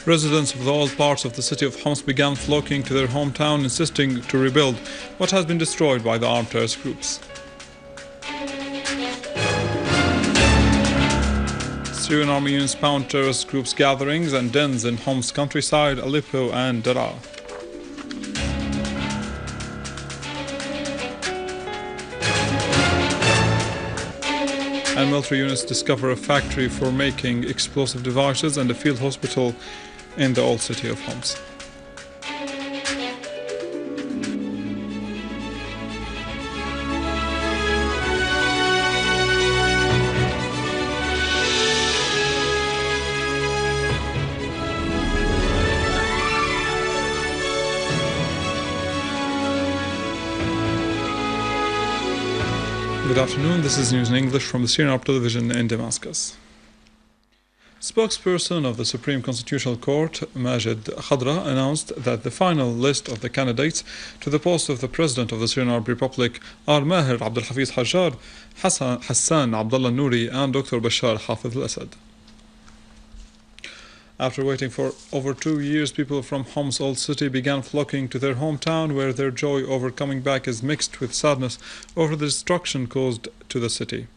Residents of all parts of the city of Homs began flocking to their hometown, insisting to rebuild what has been destroyed by the armed terrorist groups. Syrian army units pound terrorist groups' gatherings and dens in Homs countryside, Aleppo and Daraa. And military units discover a factory for making explosive devices and a field hospital in the old city of Homs. Good afternoon, this is News in English from the Syrian Arab television in Damascus. Spokesperson of the Supreme Constitutional Court, Majid Khadra, announced that the final list of the candidates to the post of the President of the Syrian Arab Republic are Maher Abdel Hafiz Hajjar, Hassan Abdullah Nouri and Dr. Bashar Hafez al-Assad. After waiting for over 2 years, people from Homs' old city began flocking to their hometown, where their joy over coming back is mixed with sadness over the destruction caused to the city.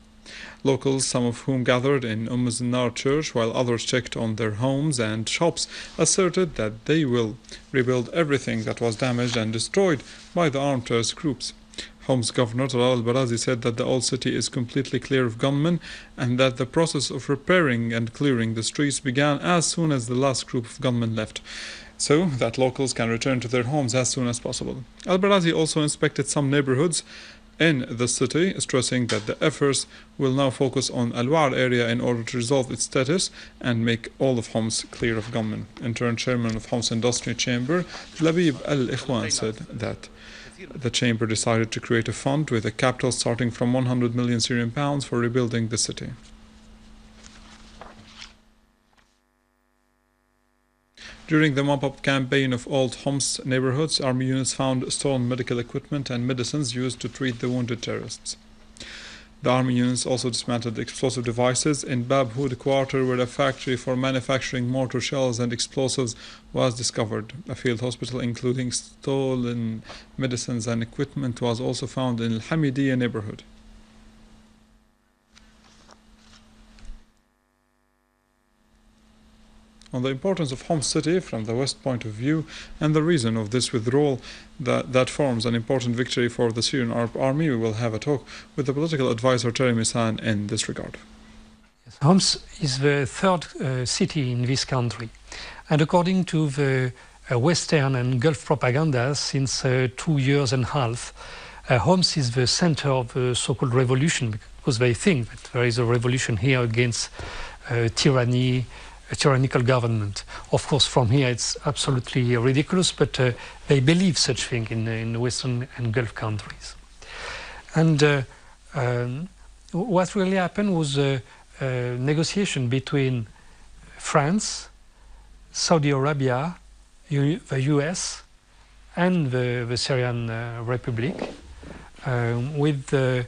Locals, some of whom gathered in Nar church while others checked on their homes and shops, asserted that they will rebuild everything that was damaged and destroyed by the armed terrorist groups. Homs Governor Talal al-Barazi said that the old city is completely clear of gunmen and that the process of repairing and clearing the streets began as soon as the last group of gunmen left, so that locals can return to their homes as soon as possible. Al-Barazi also inspected some neighborhoods in the city, stressing that the efforts will now focus on Al-Wa'ar area in order to resolve its status and make all of Homs clear of gunmen. In turn, chairman of Homs Industry Chamber, Labib Al-Ikhwan, said that the chamber decided to create a fund with a capital starting from 100 million Syrian pounds for rebuilding the city. During the mop-up campaign of old Homs neighborhoods, army units found stolen medical equipment and medicines used to treat the wounded terrorists. The army units also dismantled explosive devices in Bab Hood quarter, where a factory for manufacturing mortar shells and explosives was discovered. A field hospital including stolen medicines and equipment was also found in Al-Hamidiyya neighborhood. On the importance of Homs city from the West point of view and the reason of this withdrawal that forms an important victory for the Syrian Arab Army, we will have a talk with the political advisor Terry Misan in this regard. Yes. Homs is the third city in this country, and according to the Western and Gulf propaganda since 2 years and a half, Homs is the center of the so-called revolution, because they think that there is a revolution here against tyranny, a tyrannical government. Of course, from here it's absolutely ridiculous, but they believe such thing in Western and Gulf countries. And what really happened was a negotiation between France, Saudi Arabia, the US, and the Syrian Republic, with the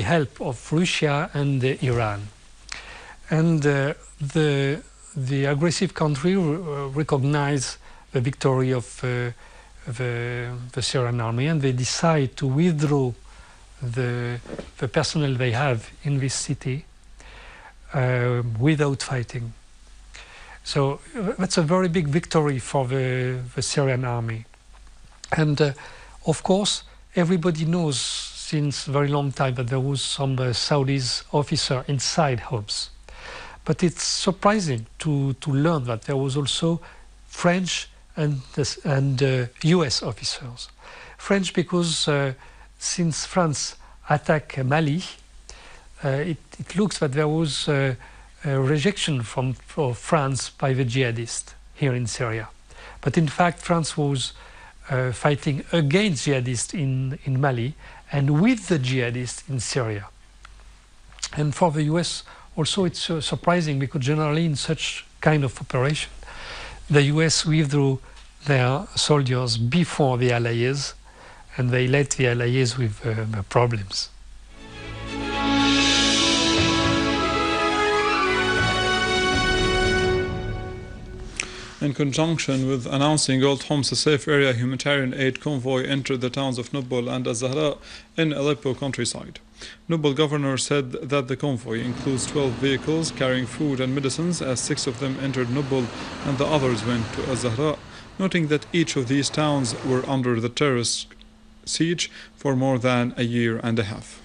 help of Russia and Iran. And the aggressive country recognized the victory of the Syrian army, and they decide to withdraw the personnel they have in this city without fighting. So that's a very big victory for the Syrian army. And of course, everybody knows since a very long time that there was some Saudis officer inside Homs. But it's surprising to learn that there was also French and US officers. French because since France attacked Mali, it looks that there was a rejection from France by the jihadists here in Syria. But in fact, France was fighting against jihadists in Mali and with the jihadists in Syria. And for the US, also, it's surprising because generally in such kind of operation, the US withdrew their soldiers before the Allies, and they let the Allies with the problems. In conjunction with announcing Old Homs a safe area, humanitarian aid convoy entered the towns of Nubul and al-Zahraa in Aleppo countryside. Nubul governor said that the convoy includes 12 vehicles carrying food and medicines, as 6 of them entered Nubul and the others went to al-Zahraa, noting that each of these towns were under the terrorist siege for more than a year and a half.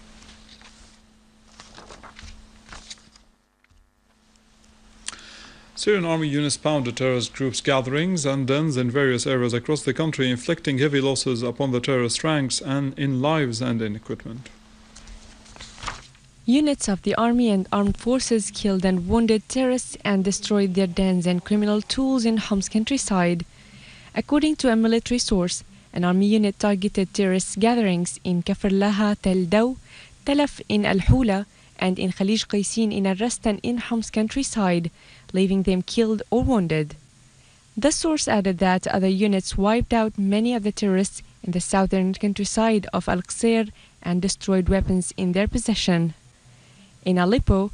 Syrian army units pounded terrorist groups' gatherings and dens in various areas across the country, inflicting heavy losses upon the terrorist ranks and in lives and in equipment. Units of the army and armed forces killed and wounded terrorists and destroyed their dens and criminal tools in Homs countryside. According to a military source, an army unit targeted terrorist gatherings in Kafr Laha, Tel Daw, Talaf in Al-Hula, and in Khalij Qaysin in Al-Rastan in Homs countryside, leaving them killed or wounded. The source added that other units wiped out many of the terrorists in the southern countryside of Al-Qasir and destroyed weapons in their possession. In Aleppo,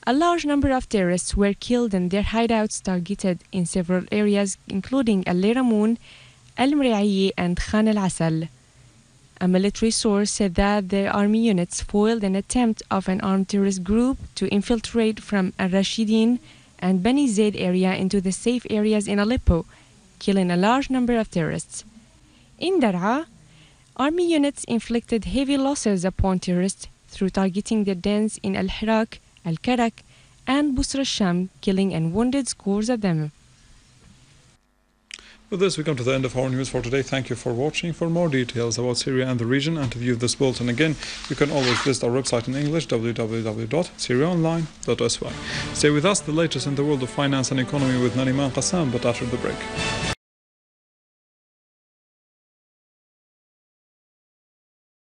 a large number of terrorists were killed and their hideouts targeted in several areas, including Al-Liramun, Al-Mri'ayyi, and Khan al-Asal. A military source said that the army units foiled an attempt of an armed terrorist group to infiltrate from Al-Rashidin and Bani Zaid area into the safe areas in Aleppo, killing a large number of terrorists. In Daraa, army units inflicted heavy losses upon terrorists through targeting their dens in Al-Hirak, Al-Karak, and Busra al-Sham, killing and wounded scores of them. With this, we come to the end of our news for today. Thank you for watching. For more details about Syria and the region and to view this bulletin again, you can always visit our website in English, www.syriaonline.sy. Stay with us, the latest in the world of finance and economy with Nariman Qassam, but after the break.